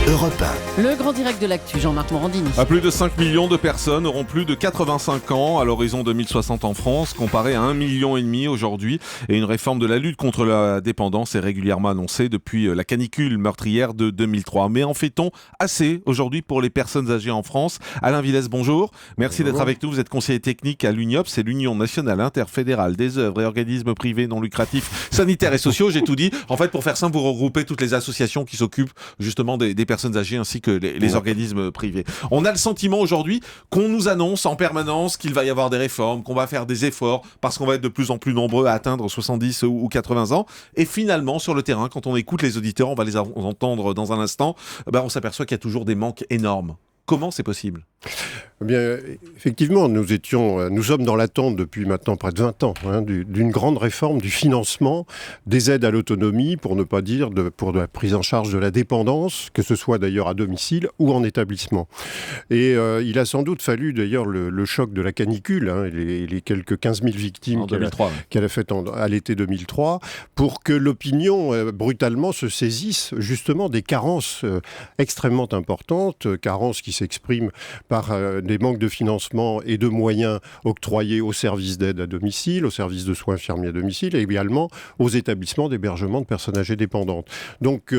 Europe 1. Le grand direct de l'actu, Jean-Marc Morandini. À plus de 5 millions de personnes auront plus de 85 ans à l'horizon 2060 en France, comparé à 1,5 million aujourd'hui. Et une réforme de la lutte contre la dépendance est régulièrement annoncée depuis la canicule meurtrière de 2003. Mais en fait-on assez aujourd'hui pour les personnes âgées en France? Alain Villès, bonjour. Merci d'être avec nous. Vous êtes conseiller technique à l'UNIOP, c'est l'Union nationale interfédérale des œuvres et organismes privés non lucratifs, sanitaires et sociaux. J'ai tout dit. En fait, pour faire simple, vous regroupez toutes les associations qui s'occupent justement des personnes âgées ainsi que les organismes privés. On a le sentiment aujourd'hui qu'on nous annonce en permanence qu'il va y avoir des réformes, qu'on va faire des efforts parce qu'on va être de plus en plus nombreux à atteindre 70 ou 80 ans. Et finalement, sur le terrain, quand on écoute les auditeurs, on va les entendre dans un instant, on s'aperçoit qu'il y a toujours des manques énormes. Comment c'est possible ? Eh bien, effectivement, nous sommes dans l'attente depuis maintenant près de 20 ans d'une grande réforme du financement des aides à l'autonomie, pour ne pas dire pour de la prise en charge de la dépendance, que ce soit d'ailleurs à domicile ou en établissement. Et il a sans doute fallu d'ailleurs le choc de la canicule, et les quelques 15 000 victimes qu'elle a faites à l'été 2003, pour que l'opinion brutalement se saisisse justement des carences extrêmement importantes, carences qui s'expriment par des manques de financement et de moyens octroyés aux services d'aide à domicile, aux services de soins infirmiers à domicile et également aux établissements d'hébergement de personnes âgées dépendantes. Donc,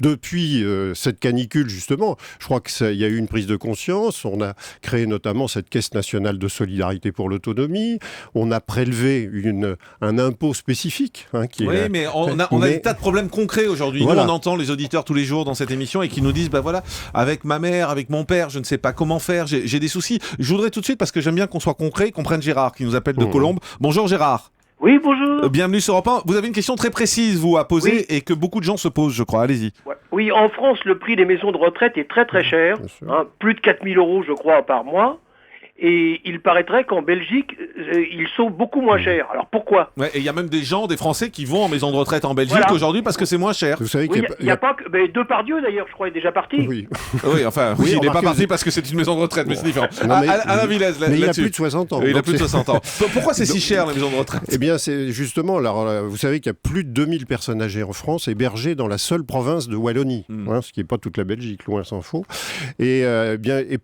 depuis cette canicule, justement, je crois qu'il y a eu une prise de conscience. On a créé notamment cette Caisse nationale de solidarité pour l'autonomie. On a prélevé un impôt spécifique. Mais on a des tas de problèmes concrets aujourd'hui. Voilà. Nous, on entend les auditeurs tous les jours dans cette émission et qui nous disent, avec ma mère, avec mon père, je ne sais pas comment faire, j'ai des soucis. Je voudrais tout de suite, parce que j'aime bien qu'on soit concret, qu'on prenne Gérard, qui nous appelle de Colombes. Bonjour Gérard. Oui, bonjour. Bienvenue sur Europe 1. Vous avez une question très précise, vous, à poser et que beaucoup de gens se posent, je crois. Allez-y. Ouais. Oui, en France, le prix des maisons de retraite est très très cher. Plus de 4 000 €, je crois, par mois. Et il paraîtrait qu'en Belgique, ils sont beaucoup moins chers. Alors pourquoi ? Et il y a même des Français qui vont en maison de retraite en Belgique aujourd'hui parce que c'est moins cher. Vous savez il n'y a pas que... Depardieu, d'ailleurs, je crois, est déjà parti. Oui, il n'est pas parti parce que c'est une maison de retraite, mais c'est différent. Alain Villès, mais il a plus de 60 ans. Il a plus de 60 ans. Pourquoi c'est si cher, la maison de retraite ? Eh bien, c'est justement... Alors, vous savez qu'il y a plus de 2000 personnes âgées en France hébergées dans la seule province de Wallonie, ce qui n'est pas toute la Belgique, loin s'en faut. Et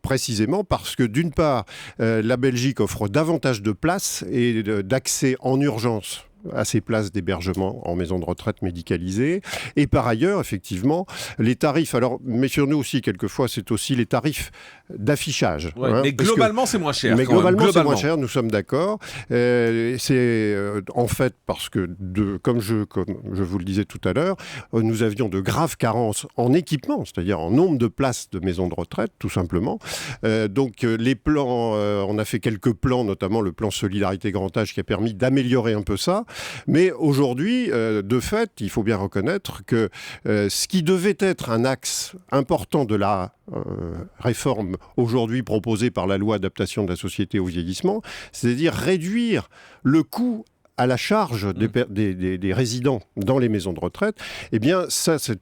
précisément parce que, d'une part, la Belgique offre davantage de places et d'accès en urgence à ces places d'hébergement en maison de retraite médicalisée. Et par ailleurs, effectivement, les tarifs, alors méfions-nous aussi, quelquefois, c'est aussi les tarifs d'affichage. Mais globalement, c'est moins cher. Mais globalement, c'est moins cher, nous sommes d'accord. C'est en fait parce que, comme je vous le disais tout à l'heure, nous avions de graves carences en équipement, c'est-à-dire en nombre de places de maisons de retraite, tout simplement. Donc les plans, on a fait quelques plans, notamment le plan Solidarité Grand Âge qui a permis d'améliorer un peu ça. Mais aujourd'hui, de fait, il faut bien reconnaître que ce qui devait être un axe important de la réforme aujourd'hui proposée par la loi adaptation de la société au vieillissement, c'est-à-dire réduire le coût à la charge des résidents dans les maisons de retraite, eh bien,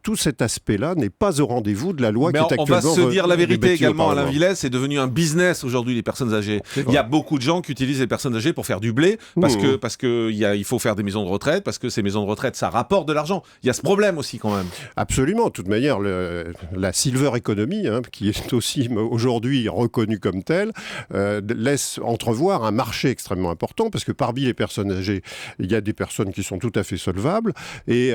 tout cet aspect-là n'est pas au rendez-vous de la loi qui est actuellement... On va se dire la vérité également, Alain Villès, c'est devenu un business aujourd'hui, les personnes âgées. Il y a beaucoup de gens qui utilisent les personnes âgées pour faire du blé, parce que il faut faire des maisons de retraite, parce que ces maisons de retraite, ça rapporte de l'argent. Il y a ce problème aussi, quand même. Absolument. De toute manière, la silver economy, qui est aussi aujourd'hui reconnue comme telle, laisse entrevoir un marché extrêmement important, parce que parmi les personnes âgées, il y a des personnes qui sont tout à fait solvables et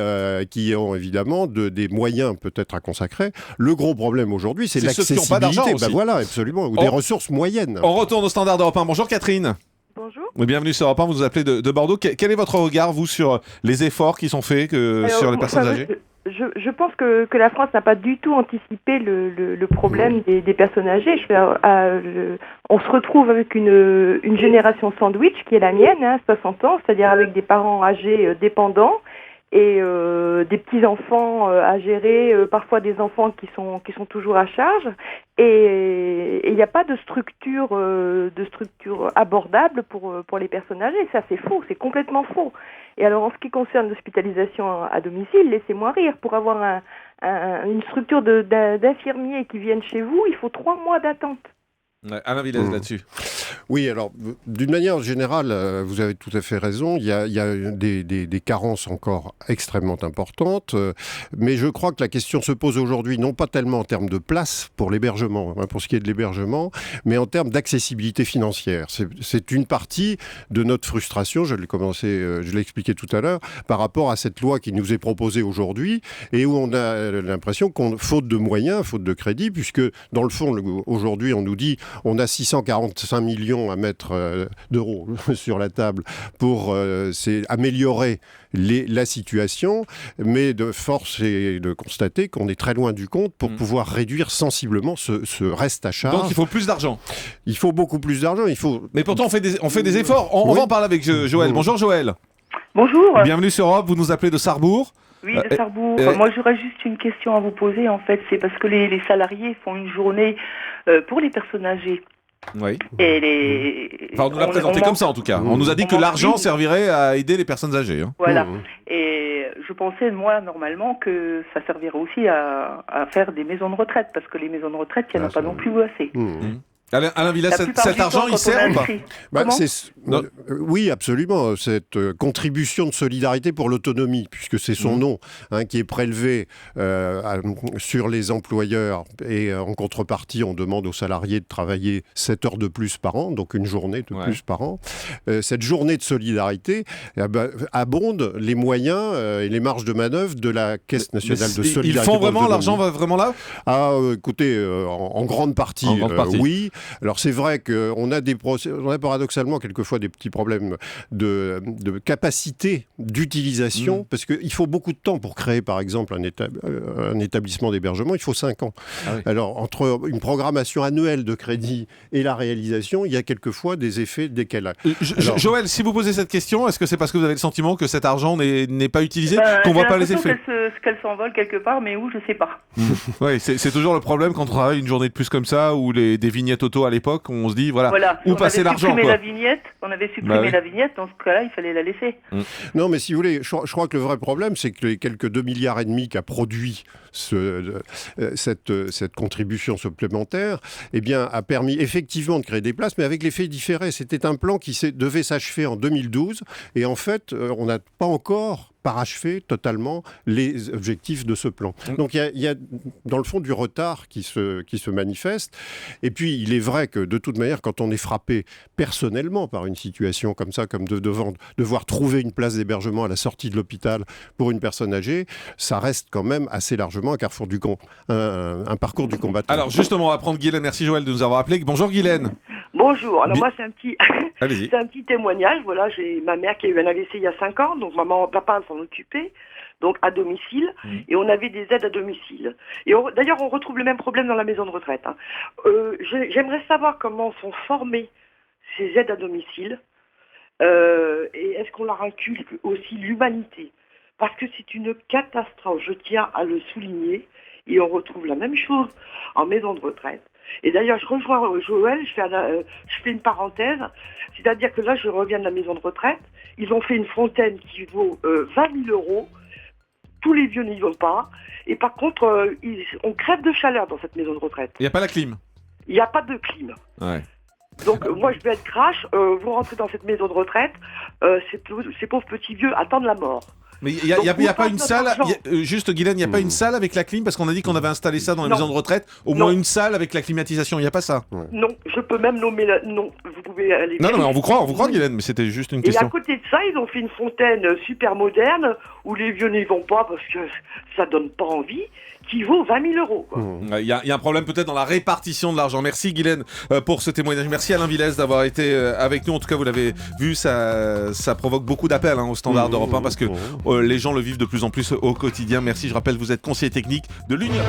qui ont évidemment des moyens peut-être à consacrer. Le gros problème aujourd'hui, c'est l'accessibilité. Ceux qui n'ont pas d'argent aussi. Voilà, absolument. Ou des ressources moyennes. On retourne au standard d'Europe 1. Bonjour Catherine. Bonjour. Bienvenue sur Europe 1, vous nous appelez de Bordeaux. Quel est votre regard, vous, sur les efforts qui sont faits sur les personnes âgées ? Je pense que la France n'a pas du tout anticipé le problème des personnes âgées. On se retrouve avec une génération sandwich qui est la mienne, 60 ans, c'est-à-dire avec des parents âgés dépendants et des petits-enfants à gérer, parfois des enfants qui sont toujours à charge. Et il n'y a pas de structure abordable pour les personnes âgées. Ça, c'est faux, c'est complètement faux. Et alors, en ce qui concerne l'hospitalisation à domicile, laissez-moi rire. Pour avoir une structure d'infirmiers qui viennent chez vous, il faut 3 mois d'attente. Alain Villès là-dessus. Oui, alors, d'une manière générale, vous avez tout à fait raison. Il y a des carences encore extrêmement importantes. Mais je crois que la question se pose aujourd'hui, non pas tellement en termes de place pour l'hébergement, pour ce qui est de l'hébergement, mais en termes d'accessibilité financière. C'est une partie de notre frustration, je l'ai expliqué tout à l'heure, par rapport à cette loi qui nous est proposée aujourd'hui et où on a l'impression faute de moyens, faute de crédit, puisque dans le fond, aujourd'hui, on nous dit on a 645 millions à mettre d'euros sur la table pour améliorer la situation, mais de force est de constater qu'on est très loin du compte pour pouvoir réduire sensiblement ce reste à charge. Donc il faut plus d'argent. Il faut beaucoup plus d'argent. Mais pourtant on fait des efforts. On va en parler avec Joël. Bonjour Joël. Bonjour. Bienvenue sur Europe, vous nous appelez de Sarrebourg. Oui, de Sarrebourg. Moi, j'aurais juste une question à vous poser, en fait. C'est parce que les salariés font une journée pour les personnes âgées. Oui. Et on nous l'a présenté comme ça, en tout cas. On nous a dit que l'argent servirait à aider les personnes âgées. Hein. Voilà. Et je pensais, moi, normalement, que ça servirait aussi à faire des maisons de retraite, parce que les maisons de retraite, il n'y en a pas non plus assez. Alain Villaz, cet argent, il sert ou pas Oui, absolument. Cette contribution de solidarité pour l'autonomie, puisque c'est son nom, qui est prélevé sur les employeurs. Et en contrepartie, on demande aux salariés de travailler 7 heures de plus par an, donc une journée de plus par an. Cette journée de solidarité abonde les moyens et les marges de manœuvre de la Caisse nationale de solidarité. Ils font vraiment, l'argent va vraiment là ? Écoutez, en grande partie, oui. Alors c'est vrai qu'on a paradoxalement quelquefois des petits problèmes de capacité d'utilisation, parce qu'il faut beaucoup de temps pour créer par exemple un établissement d'hébergement, il faut 5 ans. Alors entre une programmation annuelle de crédit et la réalisation, il y a quelquefois des effets décalés. Joël, si vous posez cette question, est-ce que c'est parce que vous avez le sentiment que cet argent n'est pas utilisé, qu'on ne voit pas les effets ? Qu'elle s'envole quelque part, mais où, je ne sais pas. Oui, c'est toujours le problème quand on travaille une journée de plus comme ça, ou des vignettes auto à l'époque, on se dit, où passer l'argent. On avait supprimé la vignette, dans ce cas-là, il fallait la laisser. Non, mais si vous voulez, je crois que le vrai problème, c'est que les quelques 2,5 milliards qu'a produit cette contribution supplémentaire, a permis effectivement de créer des places, mais avec l'effet différé. C'était un plan qui devait s'achever en 2012, et en fait, on n'a pas encore parachever totalement les objectifs de ce plan. Donc il y a dans le fond du retard qui se manifeste. Et puis il est vrai que de toute manière, quand on est frappé personnellement par une situation comme ça, comme de devoir trouver une place d'hébergement à la sortie de l'hôpital pour une personne âgée, ça reste quand même assez largement un parcours du combattant. Alors justement, on va prendre Guylaine. Merci Joël de nous avoir appelé. Bonjour Guylaine. Bonjour. Alors moi c'est un petit témoignage. Voilà, j'ai ma mère qui a eu un AVC il y a 5 ans, donc papa s'en occupait, donc à domicile, et on avait des aides à domicile. Et d'ailleurs, on retrouve le même problème dans la maison de retraite. J'aimerais savoir comment sont formées ces aides à domicile, et est-ce qu'on leur inculque aussi l'humanité ? Parce que c'est une catastrophe, je tiens à le souligner, et on retrouve la même chose en maison de retraite. Et d'ailleurs, je rejoins Joël, je fais une parenthèse, c'est-à-dire que là, je reviens de la maison de retraite, ils ont fait une fontaine qui vaut 20 000 €, tous les vieux n'y vont pas, et par contre, on crève de chaleur dans cette maison de retraite. Il n'y a pas la clim ? Il n'y a pas de clim. Ouais. Donc moi, je vais être crash, vous rentrez dans cette maison de retraite, ces pauvres petits vieux attendent la mort. Mais il n'y a pas une salle, juste Guylaine, il n'y a pas une salle avec la clim, parce qu'on a dit qu'on avait installé ça dans les maisons de retraite, au moins une salle avec la climatisation, il n'y a pas ça? Non, je peux même nommer non, vous pouvez aller... Non, mais on vous croit Guylaine, mais c'était juste une question. Et à côté de ça, ils ont fait une fontaine super moderne, où les vieux n'y vont pas parce que ça donne pas envie, qui vaut 20 000 €. Il y a un problème peut-être dans la répartition de l'argent. Merci Guylaine pour ce témoignage. Merci Alain Villaz d'avoir été avec nous. En tout cas, vous l'avez vu, ça provoque beaucoup d'appels au standard d'Europe 1 parce que les gens le vivent de plus en plus au quotidien. Merci, je rappelle, vous êtes conseiller technique de l'Union.